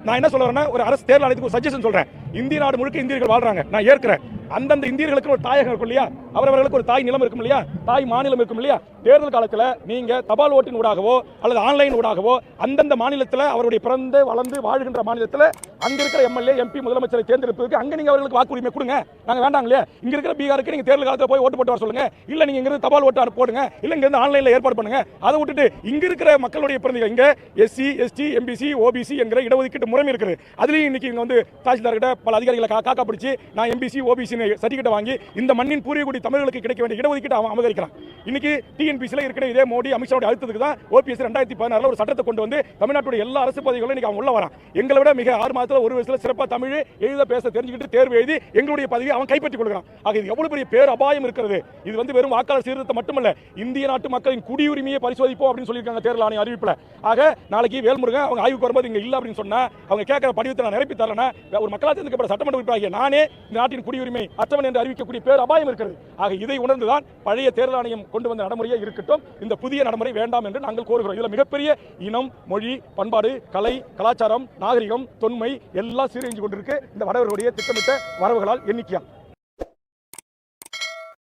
நான் என்ன சொல்றேன்னா, ஒரு அரசு தேர்தல் ஆணையத்துக்கு ஒரு சஜஷன் சொல்றேன். இந்திய நாடு முழுக்க இந்தியர்கள் வாழ்றாங்க, நான் ஏற்கிறேன். அந்தந்த இந்தியர்களுக்கு ஒரு தாயகம் இருக்கும் இல்லையா, அவரவர்களுக்கு ஒரு தாய் நிலம் இருக்கும் இல்லையா, தாய் மாநிலம் இருக்கும் இல்லையா. தேர்தல் காலத்தில் நீங்க தபால் ஓட்டின் ஊடாகவோ அல்லது ஆன்லைன் ஊடாகவோ அந்தந்த மாநிலத்தில் அவருடைய பிறந்து வளர்ந்து வாழ்கின்ற மாநிலத்தில் அங்க இருக்கிற எம்எல்ஏ எம்பி முதலமைச்சரை தேர்ந்தெடுப்பதற்கு அங்க நீங்க அவர்களுக்கு வாக்குரிமை கொடுங்க. நாங்க வேண்டாம் இல்லையா. இங்க இருக்கிற பீகாருக்கு நீங்க தேர்தல் காலத்தில் போய் ஓட்டு போட்டு வர சொல்லுங்க, இல்ல நீங்க இங்க தபால் ஓட்டு போடுங்க, இல்ல இங்க இருந்து ஆன்லைன்ல ஏற்பாடு பண்ணுங்க. அதை விட்டுட்டு இங்க இருக்கிற மக்களுடைய பிரதிநிதிகள் இங்க எஸ்சி எஸ்டி எம்பிசி ஓபிசி என்கிற இடஒதுக்கீட்டு முறை இருக்குது. அதுலயும் இன்னைக்கு இங்க வந்து தாசில்தார் கிட்ட பல அதிகாரிகளை காக்கா பிடிச்சி நான் எம்பிசி ஓபிசி சர்டிபிகேட் வாங்கி இந்த மண்ணின் பூர்வீகுடி தமிழர்களுக்கு கிடைக்க வேண்டிய இடஒதுக்கீட்டு அமகரிக்கிறான். இன்னைக்கு டிஎன்பிசியில் இருக்கிற இதே மோடி அமித்ஷா அழுத்தத்துக்கு தான் ஓபிஎஸ் 2016 ஒரு சட்டத்தை கொண்டு வந்து தமிழ்நாட்டுடைய எல்லா அரசு பதவிகளும் இன்னைக்கு அவன் உள்ள வரான். எங்களை விட மிக 6 மாதத்தில் ஒரு வயசுல சிறப்பாக தமிழ் எழுத பேச தெரிஞ்சுக்கிட்டு தேர்வு எழுதி எங்களுடைய பதவியை அவன் கைப்பற்றிக் கொள்கிறான். ஆக இது எவ்வளவு பெரிய பேர் அபாயம் இருக்கிறது. இது வந்து வெறும் வாக்காளர் சீர்திருத்தம் மட்டுமல்ல, இந்திய நாட்டு மக்களின் குடியுரிமையை பரிசோதிப்போம் அப்படின்னு சொல்லியிருக்காங்க தேர்தல் ஆணைய அறிவிப்பில். ஆக நாளைக்கு வேல்முருகன் அவங்க ஆய்வுக்கு வரும்போது இங்க இல்ல அப்படின்னு சொன்னா அவங்க கேட்கிற படிவத்தை நான் நிரப்பி தரேன்னா ஒரு மக்களால் தேர்ந்தெடுக்கப்பட்ட சட்டமன்ற உறுப்பினராகிய நானே இந்த நாட்டின் குடியுரிமை அற்றவன் என்று அறிவிக்கக்கூடிய பேர் அபாயம் இருக்கிறது. ஆக இதை உணர்ந்துதான் பழைய தேர்தல் ஆணையம் கொண்டு வந்த நடைமுறையே இருக்கட்டும், இந்த புதிய நடைமுறை வேண்டாம் என்று நாங்கள் கோருகிறோம். இதுல மிகப்பெரிய இனம், மொழி, பண்பாடு, கலை, கலாச்சாரம், நாகரிகம், தொன்மை எல்லாம் சீரழிஞ்சு கொண்டிருக்கு இந்த வடவர்களுடைய திட்டமிட்ட வரவுகளால் எண்ணிக்கையால்.